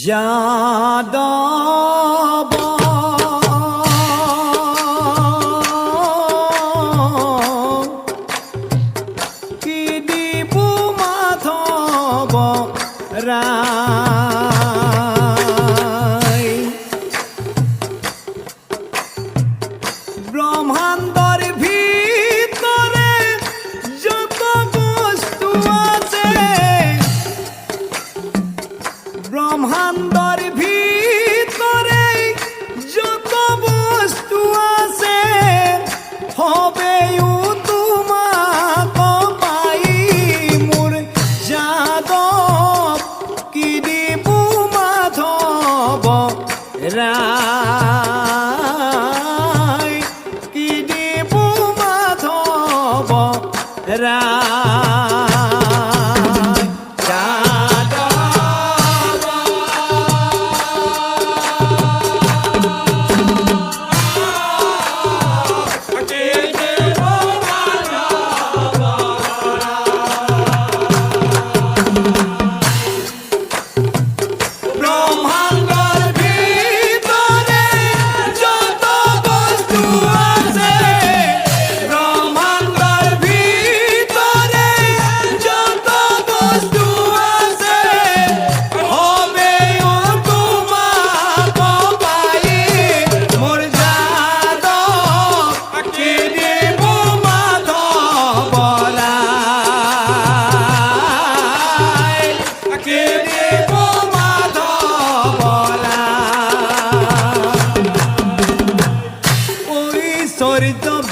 যাদৱ কি দিব মাধৱ ৰায় ব্ৰহ্মাণ্ডৰ ভিতৰে যত বস্তু আছে ব্ৰহ্মাণ্ডৰ ভিতৰে যত বস্তু আছে হবেও তোমাক পাই মোৰ যাদৱ কি দিব মাধৱ ৰায় কি দিব মাধৱ ৰায়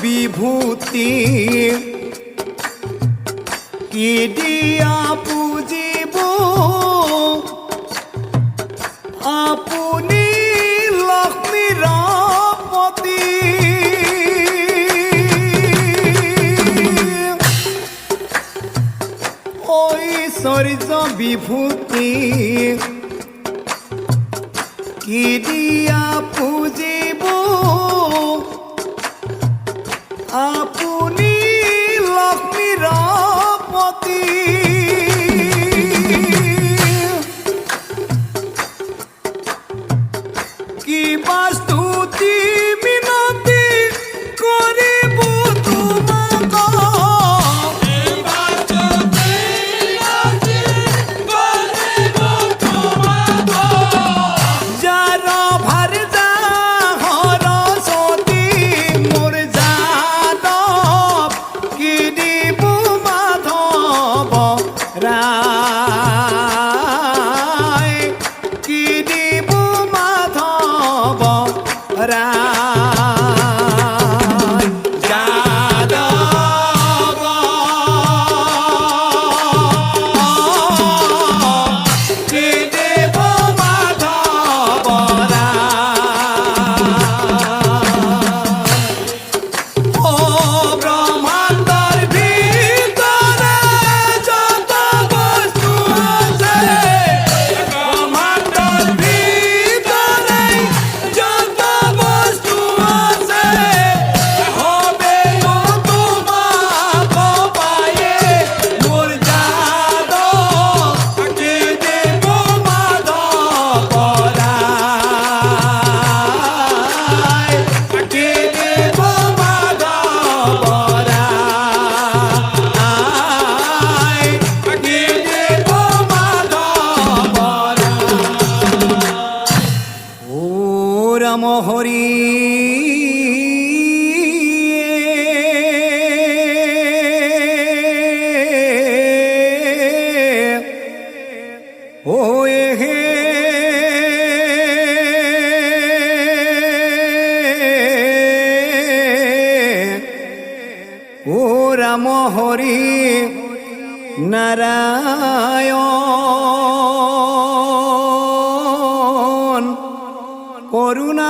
বিভূতি কি দিয়া পুজিব আপুনি লক্ষ্মীৰ পতি ঐশ্বৰ্য বিভূতি কি দিয়া পুজিব আপুনি লক্ষ্মীৰ পতি কিবা স্তুতি মিনতি কৰিব তোমাক যাৰ ভাৰ যা সৰস্বতী মোৰ যাদৱ কি দিব মাধৱ ৰায় কি দিব মাধৱ ৰায় যাদৱ কি দিব মাধৱ ৰায় ও ব্ৰহ্মাণ্ডৰ ভিতৰে যত বস্তু আছে ব্ৰহ্মাণ্ডৰ ভিতৰে যত বস্তু আছে হবেও তোমাক পাই মোৰ যাদৱ কি দিব মাধৱ ৰায় কি দিব মাধৱ ৰায় কি দিব মাধৱ ৰায় ও ৰাম হৰি ও হে ও ৰাম হৰি নাৰায়ণ কৰুণা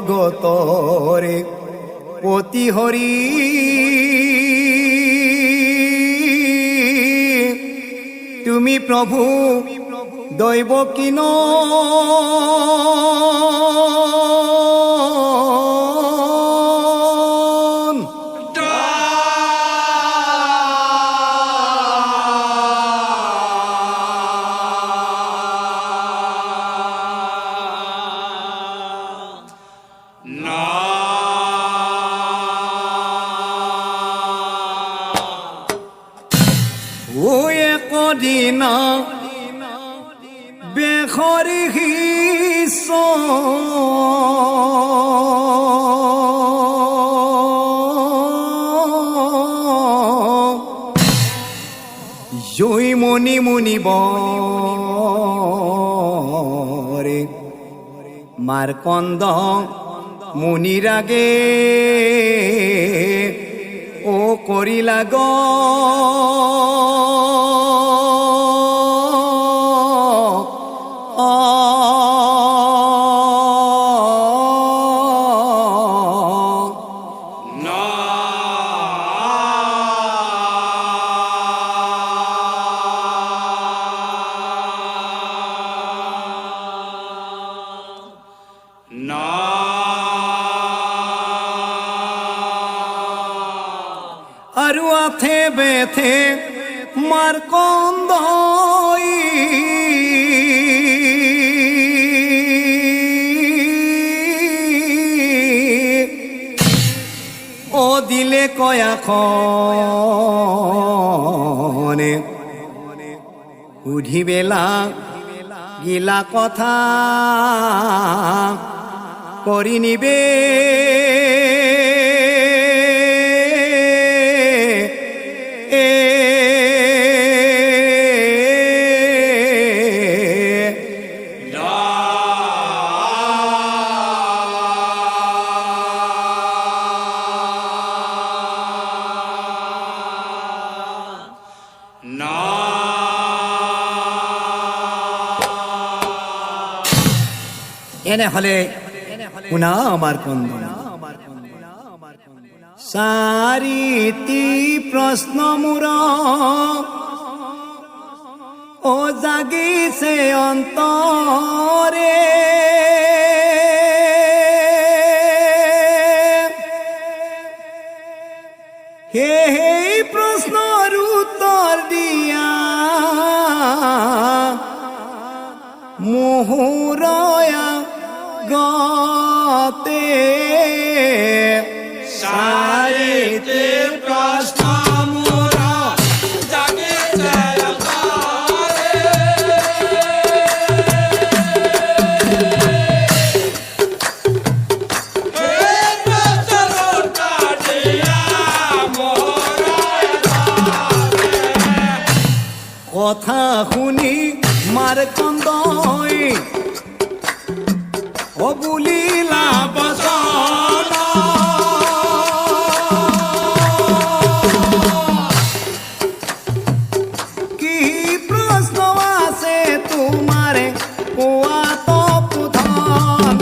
জগতৰে পতি হৰি তুমি প্ৰভু দৈব কিন দিনা বেখৰি হিস জয় মণি মুনিবৰে মাৰ্কণ্ড মুনিৰাগে ও কৰিলা গ আৰু আথে বেথে মাৰ্কণ্ড ও দিলে কয়াখনে সুধিবেলা গিলা কথা কৰি নিবে এনে হলে শুনা আমাৰ কন্দনা চাৰিটি প্ৰশ্ন মূৰ ও জাগিছে অন্তৰে সেই প্ৰশ্নৰ উত্তৰ দিয়া মুহুৰয়া গতে চাৰিটি প্ৰশ্ন মোৰ জাগিছে কথা শুনি মাৰ্কণ্ডই ও বুলিলা বচন কি প্ৰশ্ন আছে তোমাৰে কোৱা তো পুধন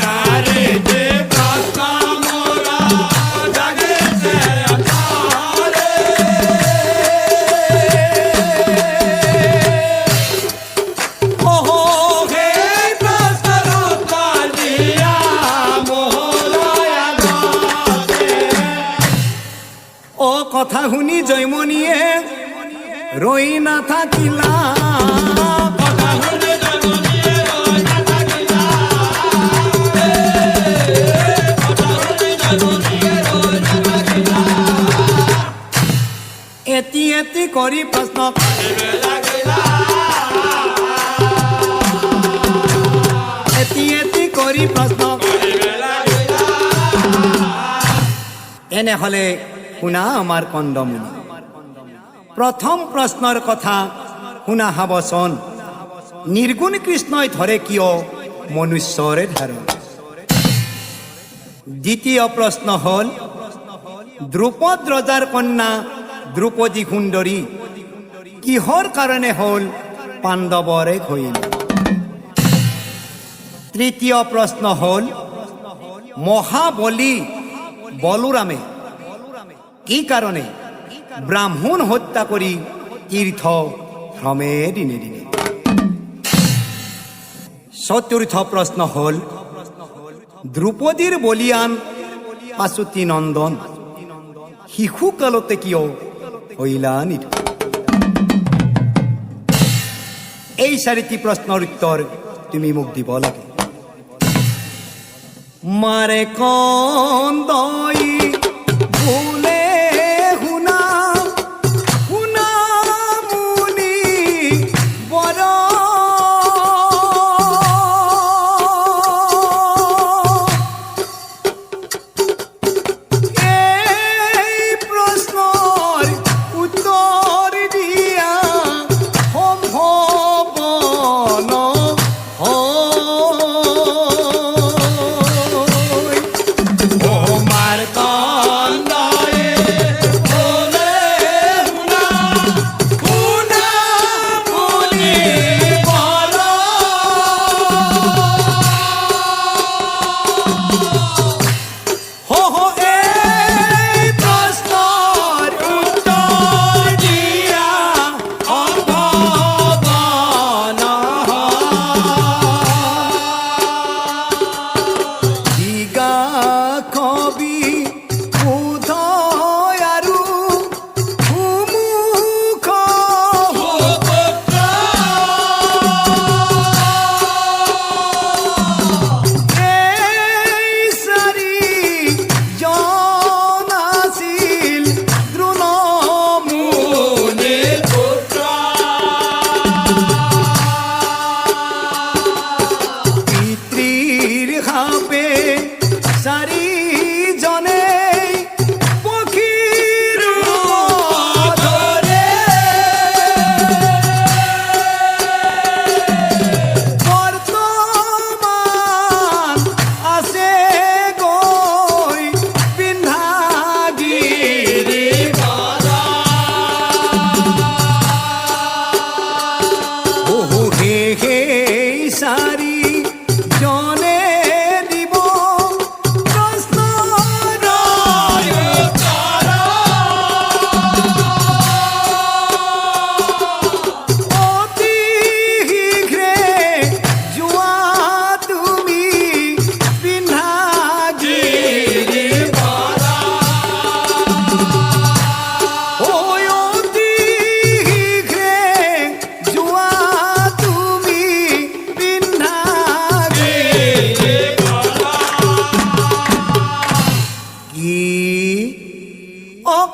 চাৰিটি প্ৰশ্ন মোৰ জাগিছে অন্তৰে কথা শুনি জয়মণিয়ে ৰৈ নাথাকিলা কথা শুনি জয়মণিয়ে ৰৈ নাথাকিলা কথা শুনি জয়মণিয়ে ৰৈ নাথাকিলা এটি এটি কৰি প্ৰশ্ন কৰিবে লাগিলা এটি এটি কৰি প্ৰশ্ন কৰিবে লাগিলা এনে হলে শুনা আমাৰ কন্দমুনি প্ৰথম প্ৰশ্নৰ কথা শুনা হাবচন নিৰ্গুণ কৃষ্ণই ধৰে কিয় মনুষ্যৰে ধাৰণ দ্বিতীয় প্ৰশ্ন হ'ল দ্ৰুপদ ৰজাৰ কন্যা দ্ৰৌপদী সুন্দৰী কিহৰ কাৰণে হ'ল পাণ্ডৱৰে হৈল তৃতীয় প্ৰশ্ন হ'ল মহাবলী বলোৰামে কি কাৰণে ব্ৰাহ্মণ হত্যা কৰি তীৰ্থ ভ্ৰমে দিনে দিনে। চতুৰ্থ প্ৰশ্ন হ'ল দ্ৰৌপদীৰ বলিয়ান পাচতি নন্দন শিশুকালতে কিয় হৈলা নিধন। এই চাৰিটি প্ৰশ্নৰ উত্তৰ তুমি মোক দিব লাগে। মাৰে কন্দই ভুলে শুনা শুনা মুনি বৰ এই প্ৰশ্নৰ উত্তৰ দিয়া সম্ভৱ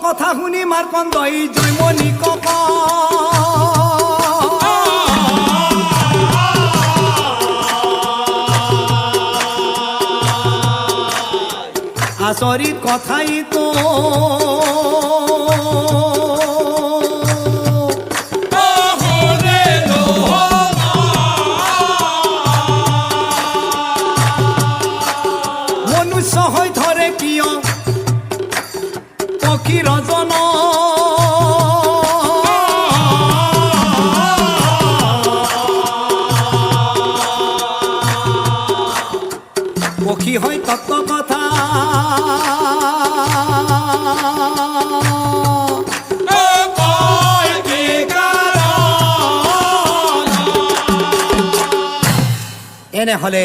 কথা শুনি মাৰ্কণ্ডই জৈমনি কক আচৰিত কথাই তো মনুষ্য হৈ ধৰে কিয় পক্ষী ৰজন পক্ষী হৈ তত্ত্ব কথা এনেহলে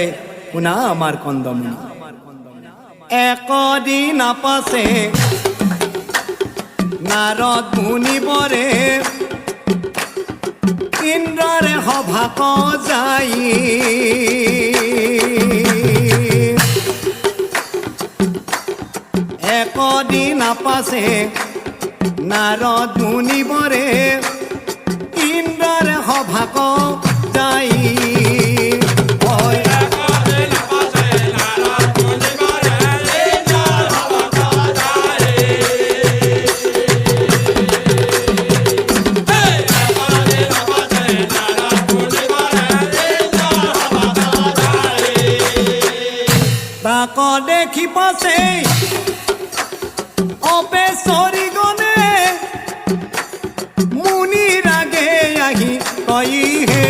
শুনা আমাৰ কন্দমুনি একদিন পাছে নারদ মুনিবরে ইন্দ্ররে সভাক যাই একদিন পাছে নারদ মুনিবরে ইন্দ্ররে সভাক যাই তাক দেখি পাছে অপেশ্বৰী গণে মুনি ৰাগে আহি কই হে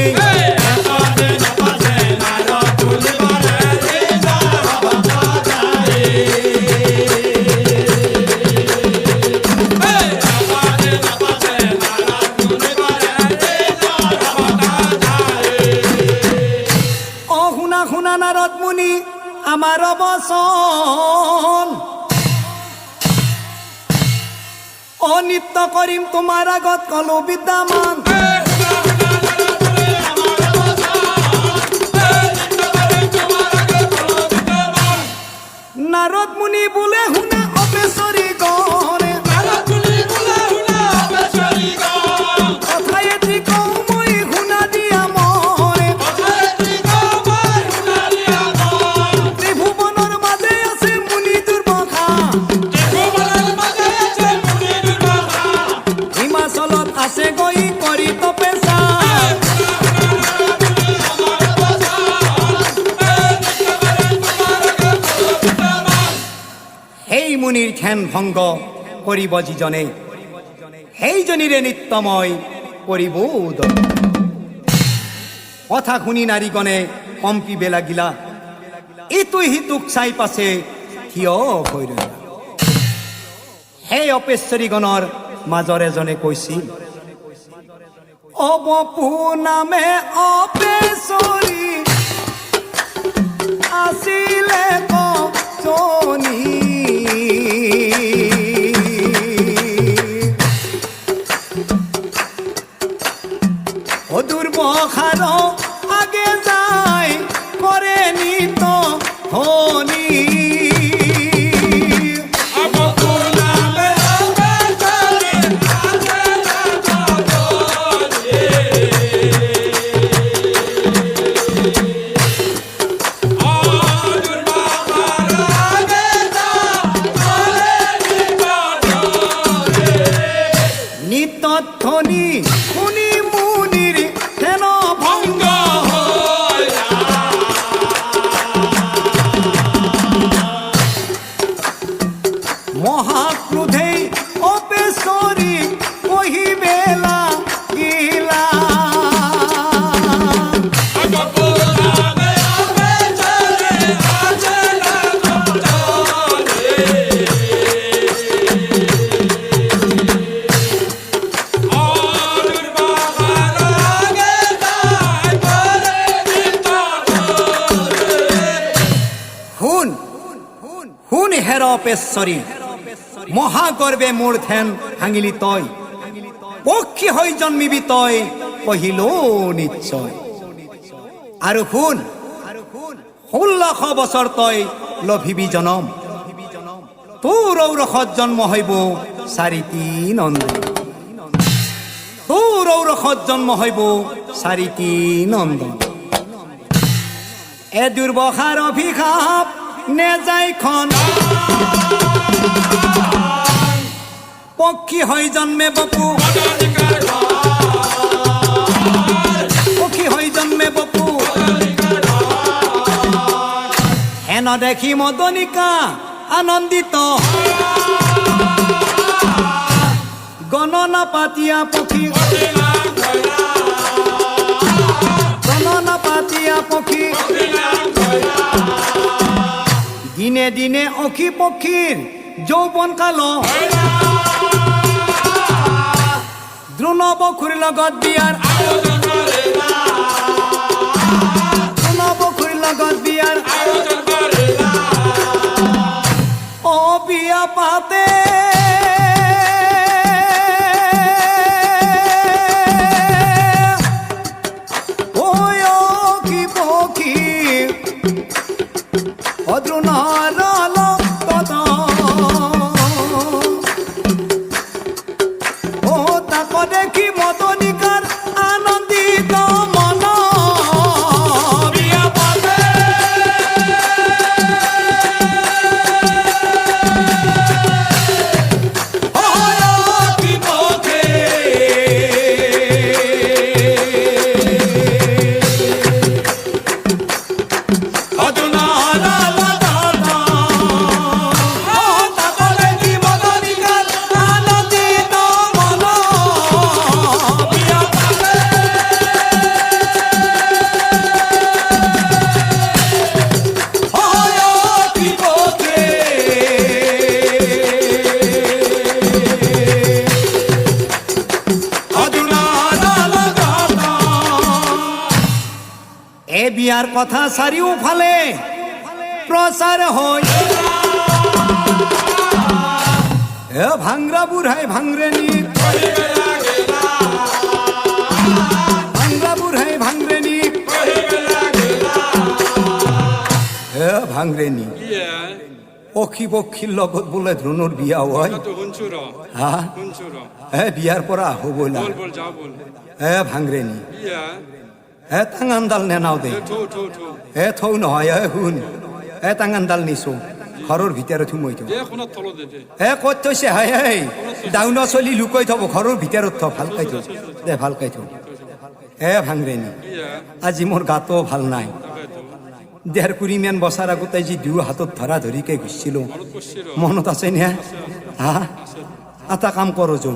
আমাৰ বচন অনিত্য কৰিম তোমাৰ আগত কলো বিদ্যমান নাৰদ মুনি বোলে শুনা অপেশ্বৰী গণে কথা এটি কওঁ মই শুনা দিয়া মনে ত্ৰিভুৱনৰ মাজে আছে মুনি দুৰ্বাসা হিমাচলত আছে গৈ কৰি তপস্যা সেই মুনিৰ ধ্যান ভংগ কৰিব যিজনে সেইজনীৰে নিত্যময় কৰিব উদয় কথা শুনি নাৰীগণে কম্পিবে লাগিলা ইটো সিটোক চাই পাছে থিয় হৈ ৰহিলা সেই অপেশ্বৰীগণৰ মাজৰ এজনে কৈছিল অবপু নামে অপেশ্বৰী আছিলে কজনী দুর্বখার আগে যায় করে নিত ধনী নিত ধনী শুনি মুনির হেন ভঙ্গ মহাক্রোধে অপেশ্বরী কহিবেলা গিলা শুন হেৰ অপেশ্বৰী মহাগৰ্বে মোৰ ধ্যান ভাঙিলি তই পক্ষী হৈ জন্মিবি তই কহিলো নিশ্চয় আৰু শুন 1600 বছৰ তই লভিবি জনম তোৰ ঔৰসত জন্ম হইব চাৰিটি নন্দন তোৰ ঔৰসত জন্ম হইব চাৰিটি নন্দন এ দুৰ্বাসাৰ অভিশাপ নেজাইখন পক্ষী হৈ জন্মে বপু পক্ষী হৈ জন্মে বপু হেন দেখি মদনিকা আনন্দিত গণনা পাতিয়া পক্ষী গণনা পাতিয়া পক্ষী দিনে দিনে অখি পক্ষীৰ যৌবন কাল দ্ৰোণ বসুৰ লগত বিয়াৰ দ্ৰোণ বসুৰ লগত বিয়াৰ অ বিয়া পাতে দেখি মদনিকাৰ আনন্দিত মন বিয়া পাতে বিয়াৰ কথা চাৰিওফালে প্ৰচাৰ হয় এ ভাংৰা বুড়াই ভাংৰেনি ভাংৰা বুড়াই ভাংৰেনি এ ভাংৰেনি পক্ষী পক্ষীৰ লগত বোলে দ্ৰোণৰ বিয়া হয় হে বিয়াৰ পৰা আহো বলা হে ভাংৰেনি হে টাঙানডাল নেনাও দে হে থৌ নহয় হে শুন হে টাঙানডাল নিছো ঘৰৰ ভিতৰত সোমাই থ হে ক'ত থৈছে হাই হাই ডাউনৰ চলি লুকাই থব ঘৰৰ ভিতৰত থ ভালকৈ থ দে ভালকৈ থ হে ভাংৰেনি আজি মোৰ গাটো ভাল নাই 1.5 মান বছৰ আগতে যি দুই হাতত ধৰা ধৰিকে ঘুৰছিলো মনত আছে নে হা এটা কাম কৰো যো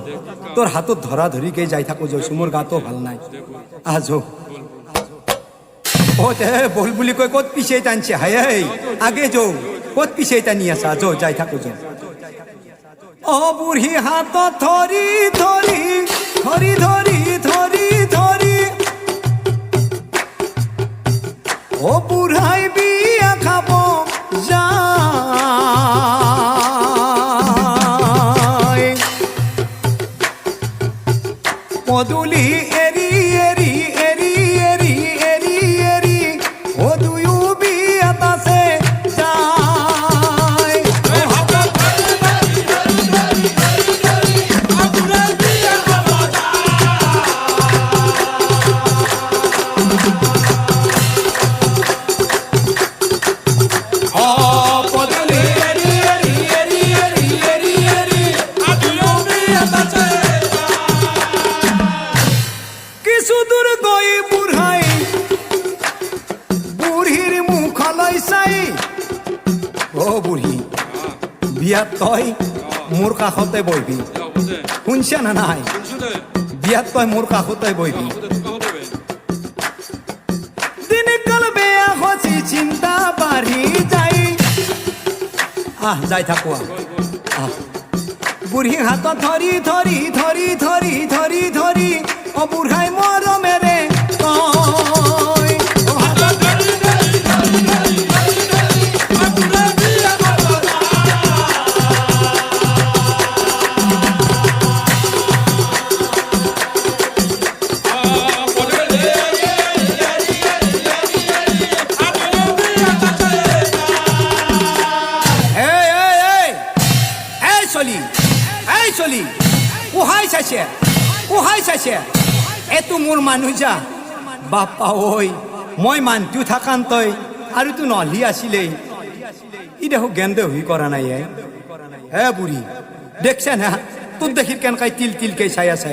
তোৰ হাতত ধৰা ধৰিকে যাই থাকো যো মোৰ গাটো ভাল নাই আহ যো ও দে বল বুলি কৈ ক'ত পিছে টানছে হাই হাই আগে যো ক'ত পিছে টানি আছা যো যাই থাকো যো ও বুঢ়ী হাতত ধৰি ধৰি ধৰি ধৰি ধৰি ধৰি ও বুঢ়াই বিয়া খাব যায় পদূলি এৰি এৰি এৰি এৰি এৰি এৰি ও দুয়ো বিয়াত আছে যায় কিছু দূৰ গৈ বুঢ়াই বুঢ়ীৰ মুখলৈ চাই অ বুঢ়ী বিয়াত তই মোৰ কাষতে বহিবি শুনছা না নাই বিয়াত তই মোৰ কাষতে বহিবি দিনকাল বেয়া হচি চিন্তা বাঢ়ি যায় আহ যাই থাকো আহ বুঢ়ী হাতত ধৰি ধৰি ধৰি ধৰি ধৰি ধৰি ও বুঢ়াই মৰমেৰে কয় এই চলি উহাই চাইছে এতো মোৰ মানুহ যা বাপ্পা ঐ মই মানটো থাকান তই আৰু তো নলি আছিলে ই দেখো গেন্দে হুই কৰা নাই হে বুঢ়ী দেখছে না তোর দেখি কেনকাই তিল তিলকে চাই আছে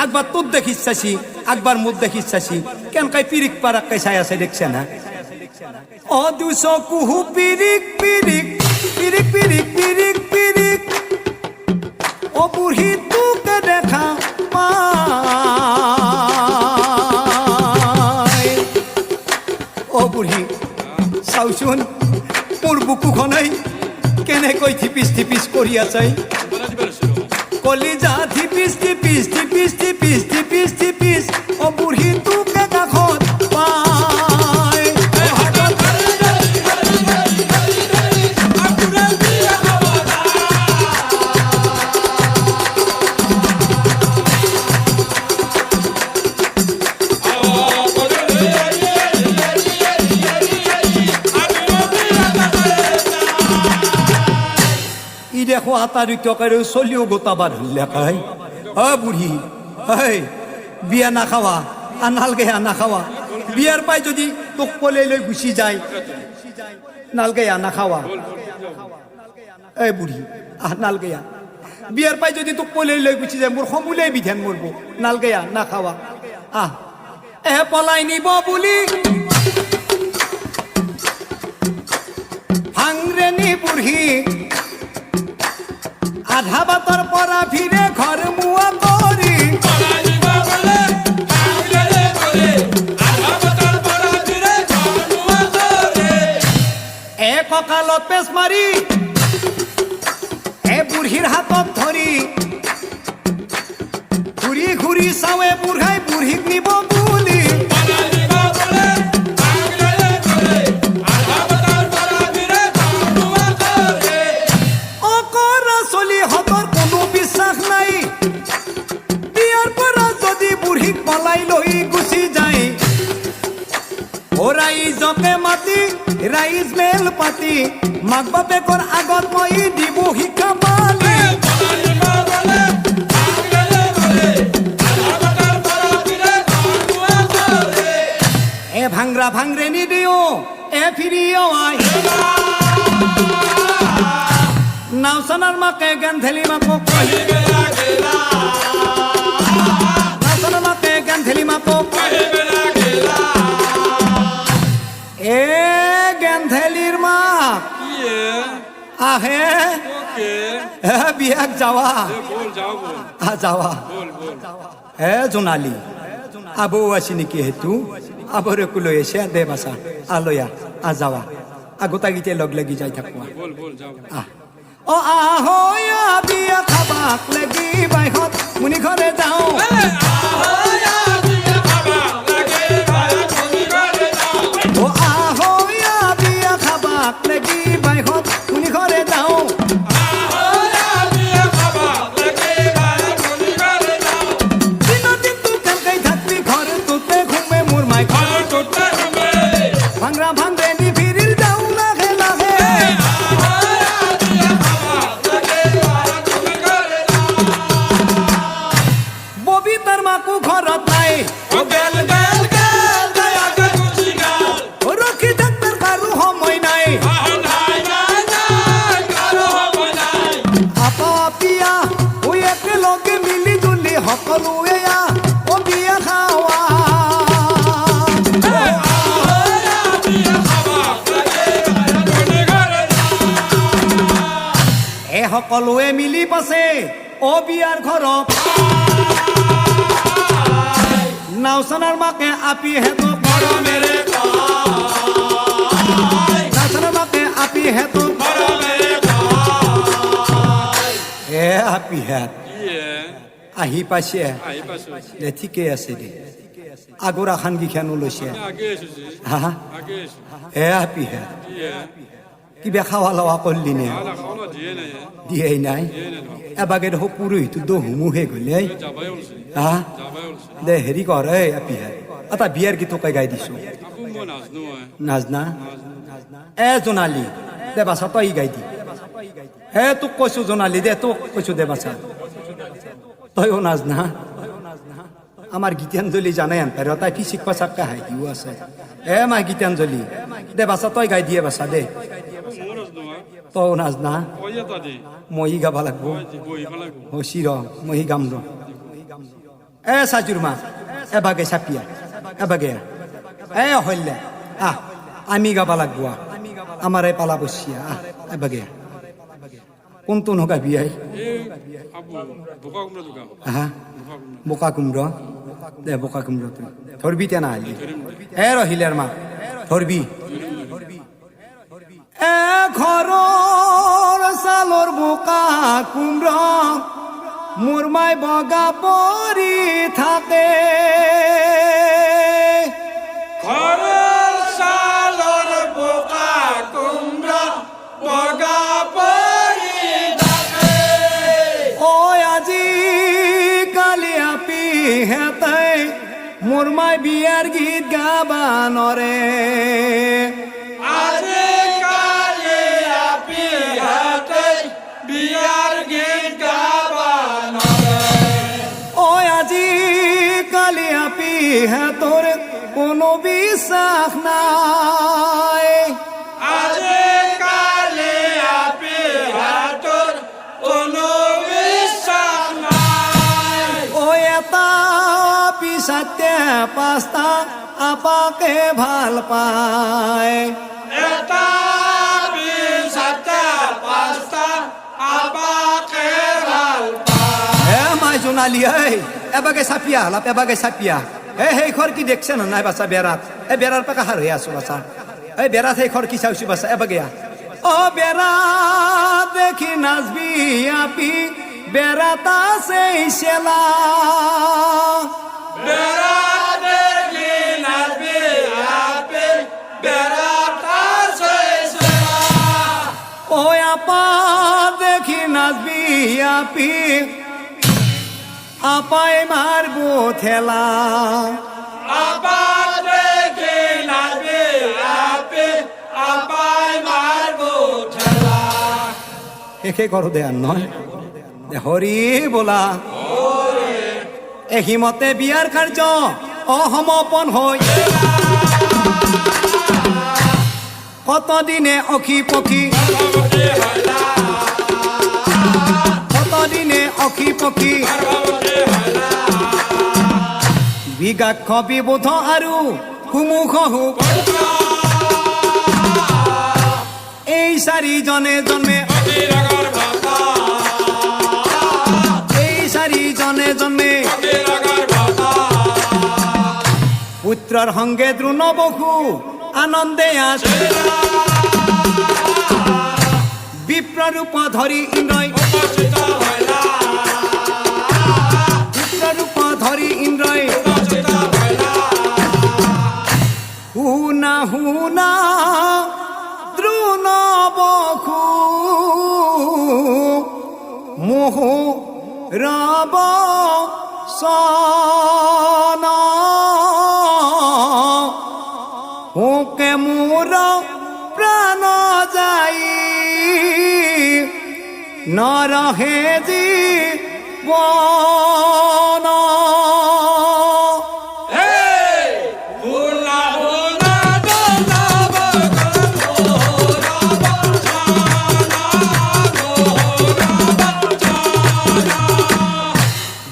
একবার তোর দেখিস চাষি একবার মুখ দেখিস চাষি কেনকাই পিরিক পারাক্কাই চাই আছে দেখছে না ও দুশ কুহু পিরিক পিরিক পিরিক পিরিক পিরিক পিরিক ও বুঢ়ী তোকে দেখা পায় ও বুঢ়ী চাওচোন মোৰ বুকুখনেই কেনেকৈ থিপিচ থিপিচ কৰি আছে কলিজা থিপিচ থিপিচ থিপিচ থিপিচ থিপিচ থিপিচ ও বুঢ়ী তোকে কাষত পায় দেখো আতারি টকারে চলিও গোটাবার লেখাই ও বুঢ়ী এই বিয়া নাখাৱা নালগে নাখাৱা বিয়াৰ পাই যদি তোক পলে লৈ গুচি যায় নালগে নাখাৱা এই বুঢ়ী নালগে বিয়াৰ পাই যদি তোক পলে লৈ গুচি যায় মোৰ সমুলে বিধান মৰব নালগে নাখাৱা পলাই নিব বুলি ভাংৰেনি বুঢ়ী আধা বাতৰ পৰা ফিৰে ঘৰ মুৱা কৰি কঁকালত পেচ মাৰি বুঢ়ীৰ হাতত ধৰি ঘূৰি ঘূৰি চাৱে বুঢ়াই বুঢ়ীক নিব বুলি ফালাই লৈ গুচি যায় ও ৰাইজকে মাতি ৰাইজ মেল পাতি মাক বাপেকৰ আগত মই দিব শিক্ষা পালি এ ভাংৰা ভাংৰে নিদিও এ ফিরিও আই নাওসানার মাকে জ্ঞান থেলি মাকো নাওসানার মাকে জ্ঞান থেলি মাকো এ জ্ঞান থেলির মা আহে বিয়াক যাওয়া যাওয়া হে জোনালী আবৌ আছে নেকি হেতু আবৰকো লৈ এসে দে বাছা আলয়া যাওয়া আগোটা গীতে লগ লাগি যাই থাকোঁ ও আহয়া বিয়া খাবাক লাগি বাইহত মুনি ঘৰে যাওঁ ও আহয়া বিয়া খাবাক লাগি বাইহত মুনি ঘৰে যাওঁ ভাংরা ভাংরে নি ফিরিল যাও লাহে লাহে ববিতার মাকু ঘরত নাই ও গেল গেল গেল দয়া গে গুছি গেল ও রকি ডাক্তার কারু সময় নাই কারু সময় নাই আপা পিয়া ও একেলগে মিলি জুলি সকলোৱে ও বিয়া খাওয়া সকলোৱে মিলি পাছে ও বিয়াৰ ঘৰত নাওসানাৰ মাকে আপি হেতু পৰমেৰে নাওসানাৰ মাকে আপি হেতু পৰমেৰে এ আপি হেত আহি পাইছে দে ঠিকে আছে দে আগৰ আখান কিখানো লৈছে হা এ আপি হেত কিবা খাওয়া লাওয়া করলি নে দিয়ে নাই এবাগে দেখো পুরোহিত দহুমুহে গলে হা দে হেৰি কৰ আপি এটা বিয়াৰ গীত তোকে গাই দিছো নাজনা এ জোনালী দে বাছা তই গাই দি হে তোক কৈছো জোনালী দে তোক কৈছো দে বাছা তইও নাজনা আমার গীতাঞ্জলি জানাই আনতার তাই কি শিখবা চাক্কা হাইকিও আছে এ মা গীতাঞ্জলি দে বাছা তই গাই দিয়ে বাছা দে তও নাজনা মই গাবা লাগবো হসির মই গাম র এ সাজুর মা এবাগে চাপিয়া এবাগে এ হইলে আমি গাবা লাগবো আমার এই পালা বসিয়া এবাগে কোনটো নগাবি আই বোকা কুমড়ো দে বোকা কুমড়ো তুই ধরবি তে না আলি এ রহিলের মা ধরবি এ ঘৰৰ চালৰ বোকা কুমড়ো মোৰ মাই বগা পৰি থাকে ঘৰৰ চালৰ বোকা কুমড়ো বগা পৰি থাকে ও আজি কালি আপি হেতাই মোৰ মাই বিয়াৰ গীত গাবা নৰে বিয়ার গীত গাবা ও আজি কালি আপি তোর কোনো বিশ্বাস নাই আজি কালি আপি তোর কোনো বিশ্বাস নাই ও এটা পিছাতে পাঁচটা আপাকে ভাল পায় এটা পিছাতে পাঁচটা আপাকে ভাল পায় এ মাই জোনালী এবাগে চাপিয়া হালাপ এবাগে চাপিয়া সেই ঘর কি দেখছে না নাই বাচ্চা বেড়াত এই বেড়ার পাকা হার হয়ে আছো বাচ্চা এই বেড়াত সেই ঘর কি চাইছি বাচ্চা এবাগে ও বেড়া দেখি নাচবি আপি বেড়াতা সেই সেলা বেড়া দেখি নাচবি আপি বেড়াতা সেই সেলা ও আপা দেখি নাচবি আপি আপাই মারবো ঠেলা আবার দেখে নাচবে আপেল আপায় মারবো ঠেলা একে করো দেয়ার নয় হরি বোলা এহিমতে বিয়ার কার্য অসমপন হৈ কতদিনে অখি পখি কতদিনে অখি পখি বিগাক্ষ বিবোধ আৰু সুমুখ হুক এই চাৰিজনে জন্মে এই চাৰিজনে জন্মে পুত্ৰৰ সংগে দ্ৰোণ বসু আনন্দে আছে বিপ্ৰৰূপ ধৰি ইন্দ্ৰই বিপ্ৰৰূপ ধৰি ইন্দ্ৰই শুনা শুনা দ্ৰোণ বসু মোহু ৰব সন হোকে মোৰ প্ৰাণ যাই নৰহে জীৱন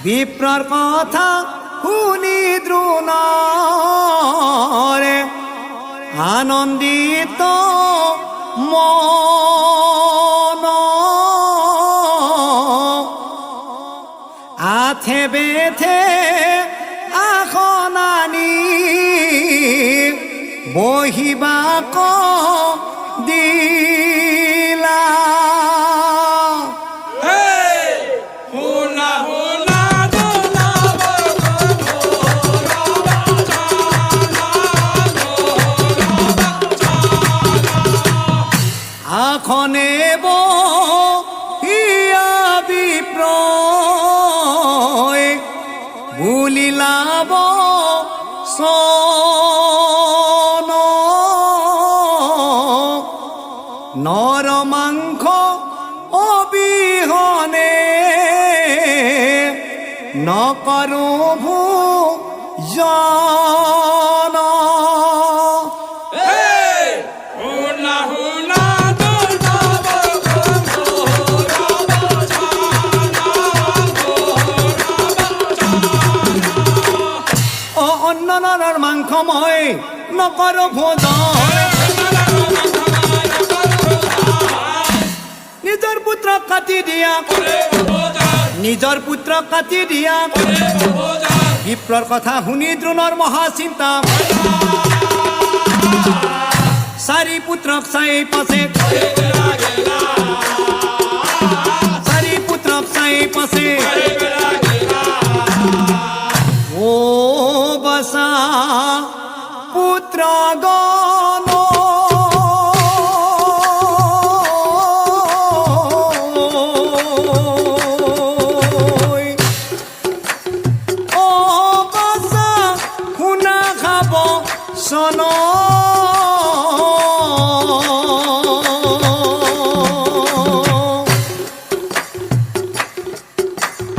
বিপ্ৰৰ কথা শুনি দ্ৰোণৰে আনন্দিত মন আথে বেথে আসন আনি বহিবাক দিলা আখনে বহিয়া বিপ্ৰই ভুলিলাব সন নৰ মাংস অবিহনে নকৰো ভোজন অন্ননৰ মাংস মই নকৰো ভোজন নিজৰ পুত্ৰক কাটি দিয়া নিজৰ পুত্ৰক কাটি দিয়া বিপ্ৰৰ কথা শুনি দ্ৰোণৰ মহাচিন্তা চাৰি পুত্ৰক চাই পাছে চাৰি পুত্ৰক চাই পাছে ও বসা পুত্ৰ গণ ও বসা শুনা খাব সন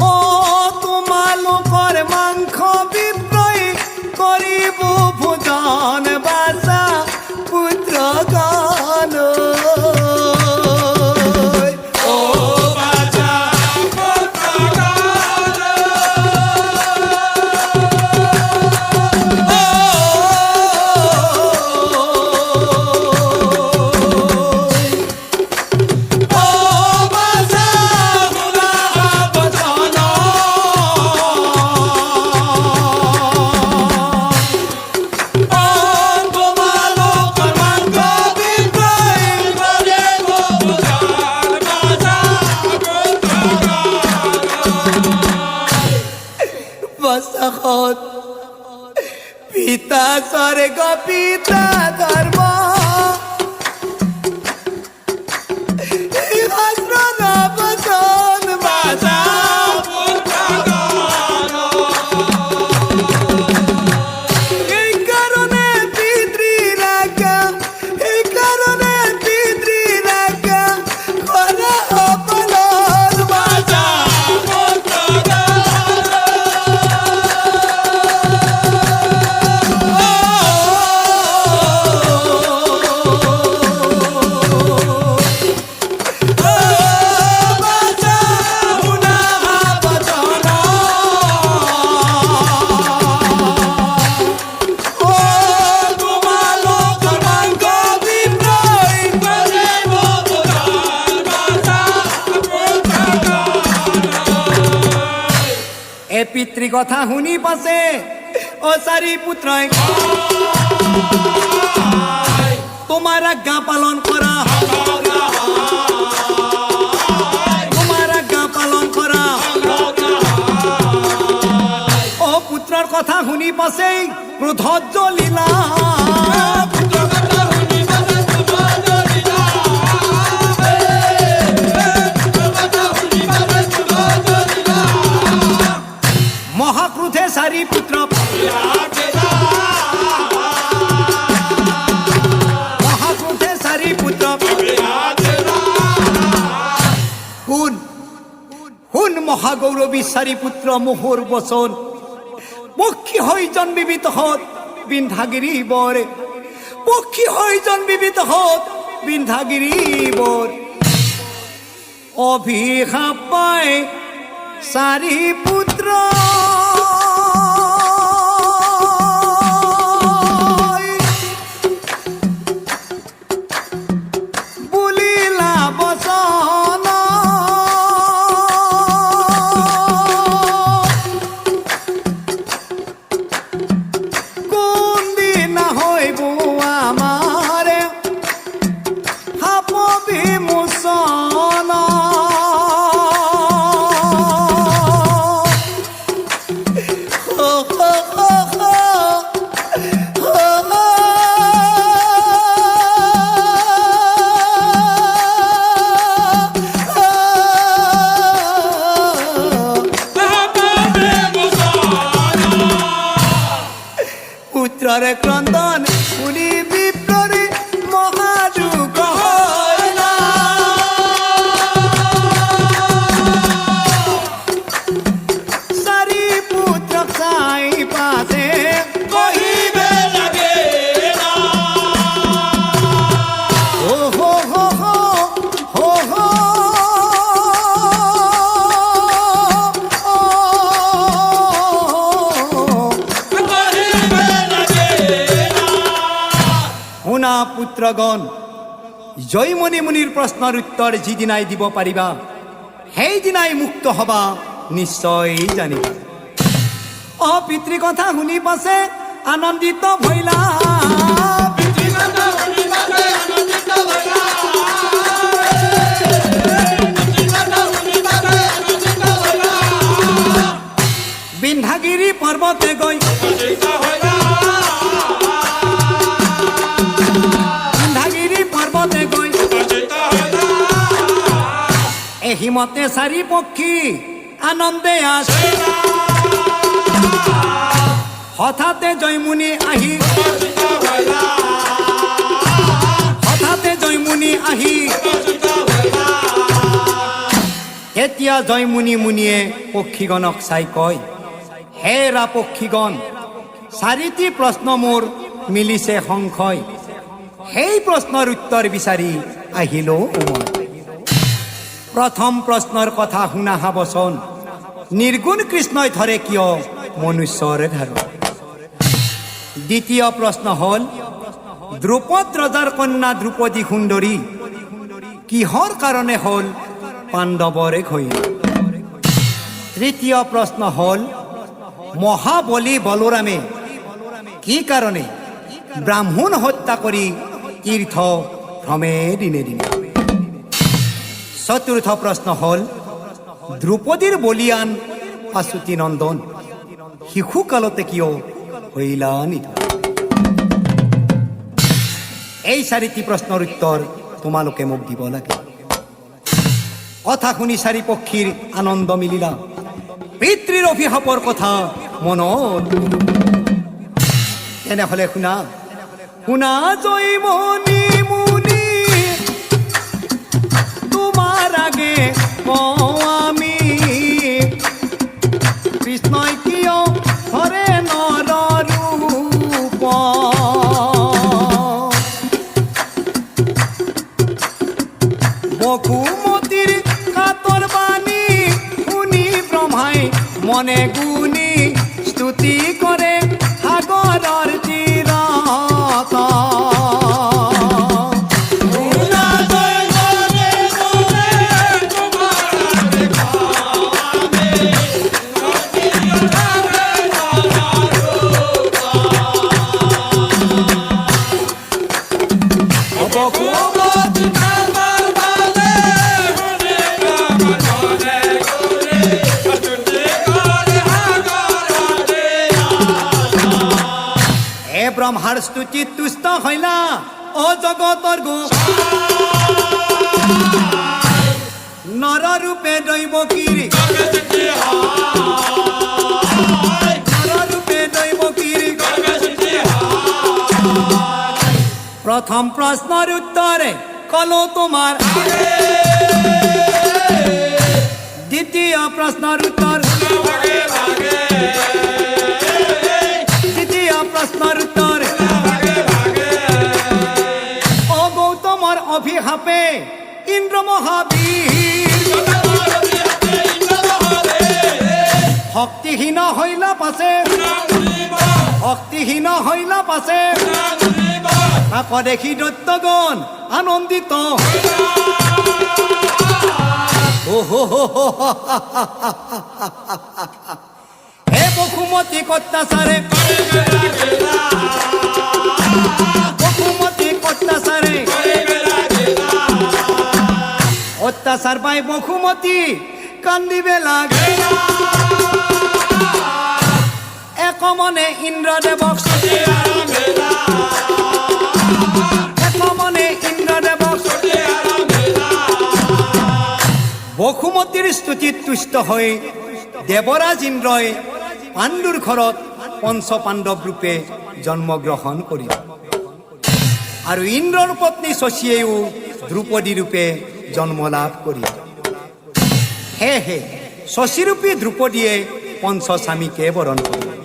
ও তোমালোকৰ মাংস বিপ্ৰই কৰিব ভোজন বাচা পুত্ৰ গান বসখত পিতা স্বৰ্গ পিতা ধৰ্ম বচন বাজা পিতৃ কথা শুনি পাছে ও চাৰি পুত্ৰ তোমাৰ আজ্ঞা পালন কৰা তোমাৰ আজ্ঞা পালন কৰা ও পুত্ৰৰ কথা শুনি পাছে ক্ৰোধত জ্বলিলা মহাক্রোধে সারি পুত্র মহাক্রোধে সারি পুত্র শুন শুন মহাগৌরবী সারি পুত্র মোহর বচন পক্ষী হৈ জন্মিবিত হত বিন্ধাগিরি বরে পক্ষী হৈ জন্মিবিত হত বিন্ধাগিরি বর অভিশাপ পায় সারি পুত্র বুলিলা বচন কোন দিন হইব আমারে হাপ বিমোচন পুত্ররে ক্রন্দন শুনি বিপ্ররে মহাযুগ হইলা সারি পুত্র চাই পাশে কহিবে লাগে না ও হো হো হো হো হো কহিবে লাগে না শুনা পুত্ৰগণ জয়মণি মুনিৰ প্ৰশ্নৰ উত্তৰ যিদিনাই দিব পাৰিবা সেইদিনাই মুক্ত হবা নিশ্চয় জানিবা অ পিতৃ কথা শুনি পাছে আনন্দিত ভৈলা পিতৃকথা শুনি পাছে আনন্দিত হইলা পিতৃকথা শুনি পাছে আনন্দিত হইলা বিন্ধাগিৰি পৰ্বতে গৈ আনন্দিত হইলা বিন্ধাগিৰি পৰ্বতে গৈ আনন্দিত হইলা এহিমতে চাৰি পক্ষী আনন্দে আছে হঠাতে জয়মুনি আহি আনন্দিত হইলা হঠাতে জয়মুনি আহি আনন্দিত হইলা এতিয়া জয়মুনি মুনিয়ে পক্ষীগণক চাই কয় হেৰা পক্ষীগণ চাৰিটি প্ৰশ্ন মোৰ মিলিছে সংশয় সেই প্ৰশ্নৰ উত্তৰ বিচাৰি আহিলো মই প্ৰথম প্ৰশ্নৰ কথা শুনা হা বচন নিৰ্গুণ কৃষ্ণই ধৰে কিয় মনুষ্যৰ ধাৰ দ্বিতীয় প্ৰশ্ন হ'ল দ্ৰুপদ ৰজাৰ কন্যা দ্ৰুপদী সুন্দৰী কিহৰ কাৰণে হ'ল পাণ্ডৱৰে ঘৈ তৃতীয় প্ৰশ্ন হ'ল মহাবলী বলোৰামে কি কাৰণে ব্ৰাহ্মণ হত্যা কৰি তীৰ্থ ভ্ৰমে দিনে দিনে চতুৰ্থ প্ৰশ্ন হ'ল দ্ৰুপদীৰ বলিয়ান পাচুতি নন্দন শিশুকালতে কিয় হইলা নিধন এই চাৰিটি প্ৰশ্নৰ উত্তৰ তোমালোকে মোক দিব লাগে কথা শুনি চাৰি পক্ষীৰ আনন্দ মিলিলা পিতৃৰ অভিশাপৰ কথা মনত তেনেহলে শুনা শুনা জয়মণি মুনি তোমাৰ আগে কওঁ আমি কৃষ্ণই কিয় ধৰে নৰ ৰূপ বসুমতীৰ কাতৰ বাণী শুনি ব্ৰহ্মাই মনে গুণী স্তুতি কৰে সাগৰৰ তীৰত শুনা জয়মণি মুনি তোমাৰ আগে কওঁ আমি ব্রহ্মার স্তুতি তুষ্ট হইলা ও জগতর গো নর রূপে দৈব কিরি নর রূপে দৈব কিরি প্রথম প্রশ্নের উত্তরে কলো তোমার দ্বিতীয় প্রশ্নের উত্তর দ্বিতীয় প্রশ্নের উত্তর ও গৌতমর অভিশাপে ইন্দ্র মহাবীর শক্তিহীন হইলা পাছে শক্তিহীন হইলা পাছে তাক দেখি দৈত্যগণ আনন্দিত হে বসুমতী অত্যাচারে বসুমতী অত্যাচারে অত্যাচার পাই বসুমতী কান্দিবে লাগে এক মনে ইন্দ্রদেবক এক মনে ইন্দ্রদেবক বসুমতীৰ স্তুতিত তুষ্ট হৈ দেৱৰাজ ইন্দ্ৰই পাণ্ডুৰ ঘৰত পঞ্চ পাণ্ডৱ ৰূপে জন্মগ্ৰহণ কৰিল আৰু ইন্দ্ৰৰ পত্নী শশীয়েও দ্ৰুপদী ৰূপে জন্ম লাভ কৰিল সেয়েহে শশীৰূপী দ্ৰুপদীয়ে পঞ্চস্বামীকে বৰণ কৰিল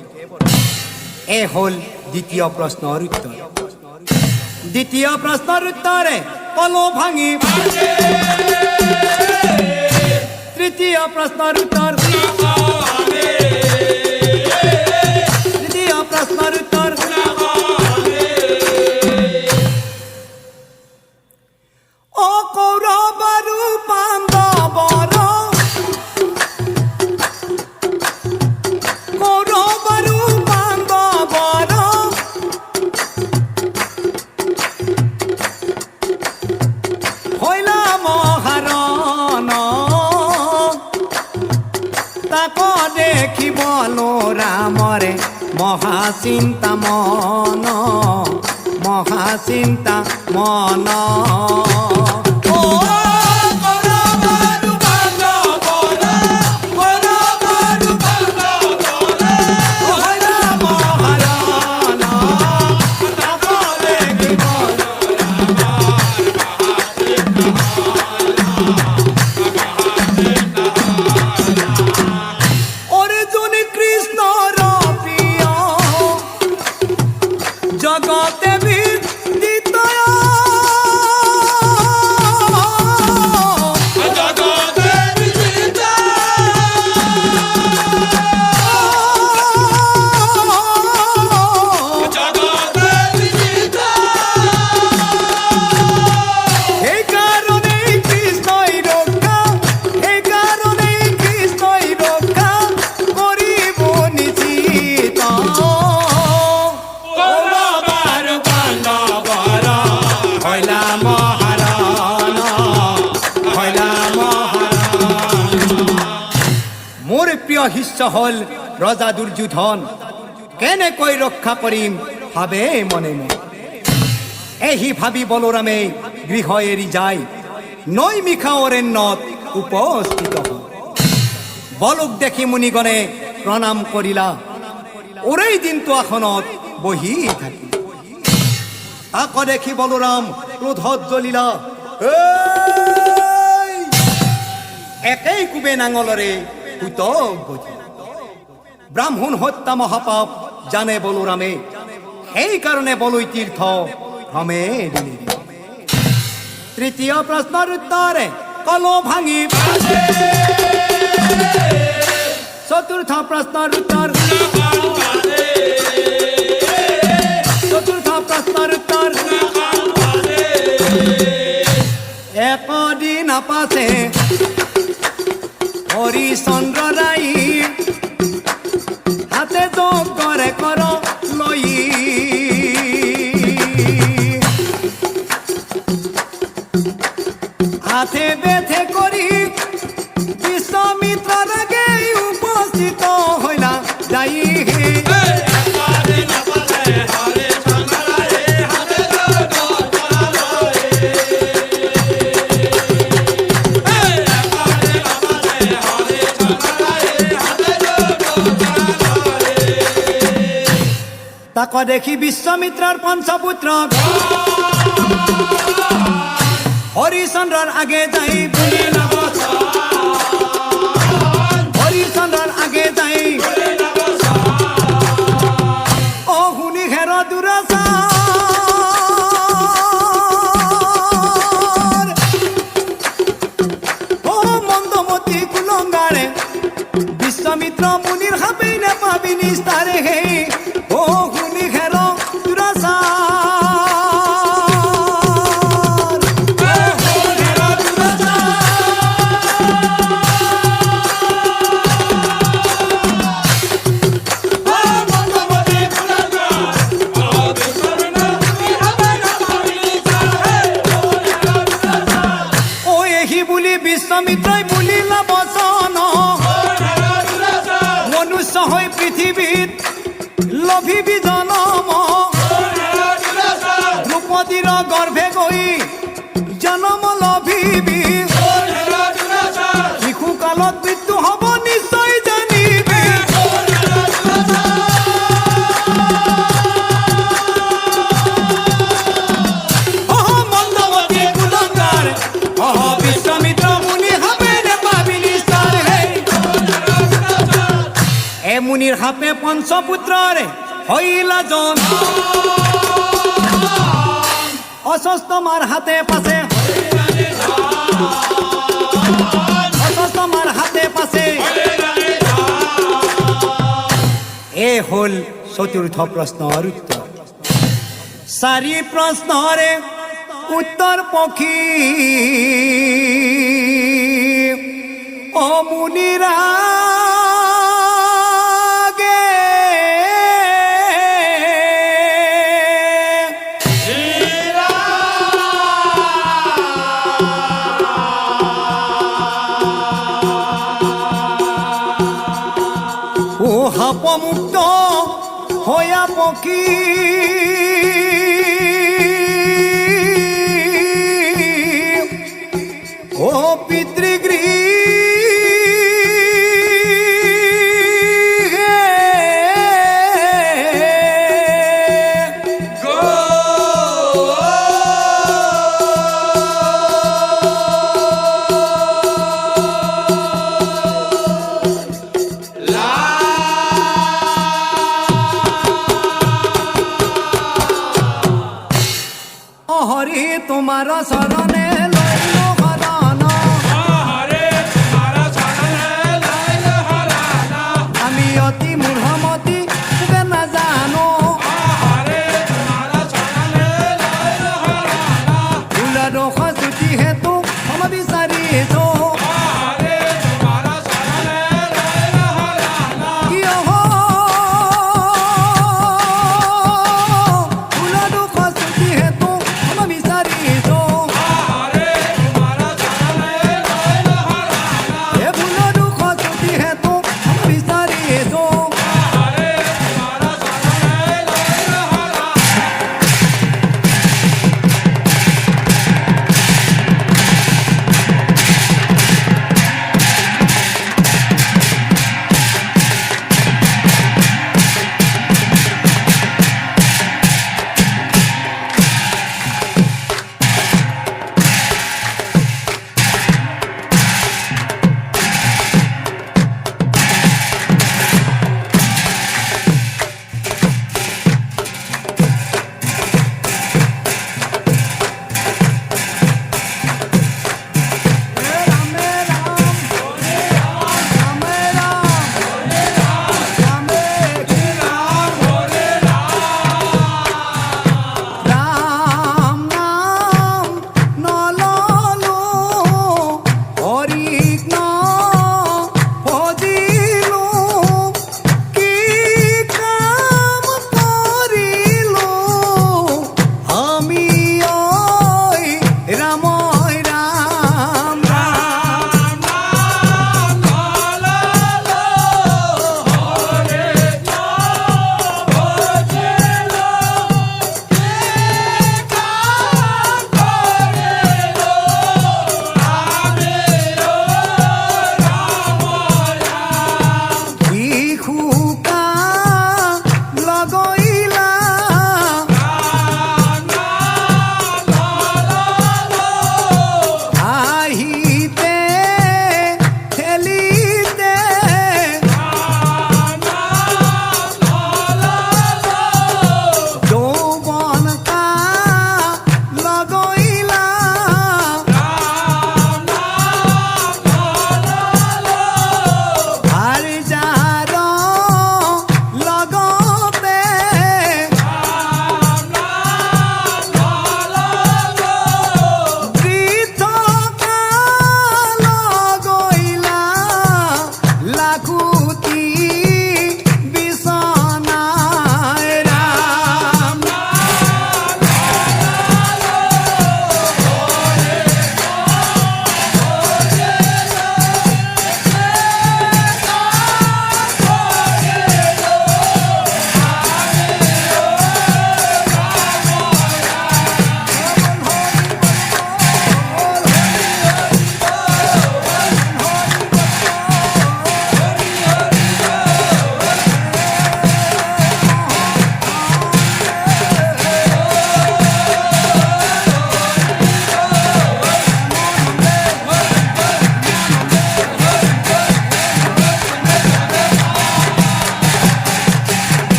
এ হ'ল দ্বিতীয় প্ৰশ্নৰ উত্তৰ দ্বিতীয় প্ৰশ্নৰ উত্তৰে কলো ভাঙি তৃতীয় প্রশ্নের উত্তর তৃতীয় প্রশ্নের উত্তর ও কৌরবরু পাণ্ডবর কৌরবরু পাণ্ডবর হইলা মহারণ তাক দেখি বলো রামরে মহাচিন্তা মন মহাচিন্তা মন ও কৌরবরু পাণ্ডবর কৌরবরু পাণ্ডবর হইলা মহারণ তাক দেখি বলো অর্জুন কৃষ্ণর প্রিয় জগতে বিদিত জগতে বিদিত জগতে বিদিত এই কারণে কৃষ্ণই রক্ষা এই কারণে কৃষ্ণই রক্ষা করিব নিশ্চিত কৌরবর পাণ্ডবর হইলা মহারণ হইলা মহারণ মোৰ প্ৰিয় শিষ্য হল ৰজা দুৰ্যোধন কেনেকৈ ৰক্ষা কৰিম ভাবে মনে মনে এহি ভাবি বলোৰামে গৃহ এৰি যায় নৈমিষা অৰণ্যত উপস্থিত হল বলুক দেখি মুনিগণে প্ৰণাম কৰিলা ওৰেই দিনটো আসনত বহি থাকিল তাক দেখি বলোৰাম ক্ৰোধত জ্বলিলা এই! একেই কোবে নাঙলৰে পুতক গতি ব্ৰাহ্মণ হত্যা মহাপাপ জানে বলোৰামে সেইকাৰণে বলৈ তীৰ্থ ভ্ৰমে দিলে তৃতীয় প্ৰশ্নৰ উত্তৰে কলো ভাঙি চতুৰ্থ প্ৰশ্নৰ উত্তৰ চতুৰ্থ প্ৰশ্নৰ উত্তৰ একদিন পাছে হৰিচন্দ্ৰ ৰায় হাতে যোগ কৰে কৰ লৈ হাতে বেথে কৰি বিশ্বমিত্ৰৰ আগে উপস্থিত হইলা যাই একদিন পাছে হৰিচন্দ্ৰ তাক দেখি বিশ্বামিত্ৰৰ পঞ্চপুত্ৰ হৰিচন্দ্ৰৰ আগে যাই বুলি হৰিচন্দ্ৰৰ আগে যাই অ শুনি ঘেৰ দুৰাচাৰ অ মন্দমতী কুলংগাৰে বিশ্বামিত্ৰ মুনিৰ সাপেই নেপাবি নিস্তাৰে হে অ শুনি ঘেৰ দুৰাচাৰ বিশ্বামিত্ৰই বুলিলা বচন মনুষ্য হৈ পৃথিৱীত লভিবি জনম দ্ৰৌপদীৰ গৰ্ভে গৈ জনম লভিবি শিশুকালত মৃত্যু হ'ব নিশ্চয় জানিবি মন্দমতী কুলংগাৰ বিশ্বামিত্ৰ মুনিৰ সাপে পঞ্চপুত্ৰৰে হইলা জন অস্বস্থমাৰ হাতে পাছে অস্বস্থমাৰ হাতে পাছে এই হল চতুৰ্থ প্ৰশ্নৰ উত্তৰ চাৰি প্ৰশ্নৰে উত্তৰ পক্ষী অ মুনিৰা মুক্ত হয়া পক্ষী ও পিতৃগৃহ हरि तुम्हारा शरण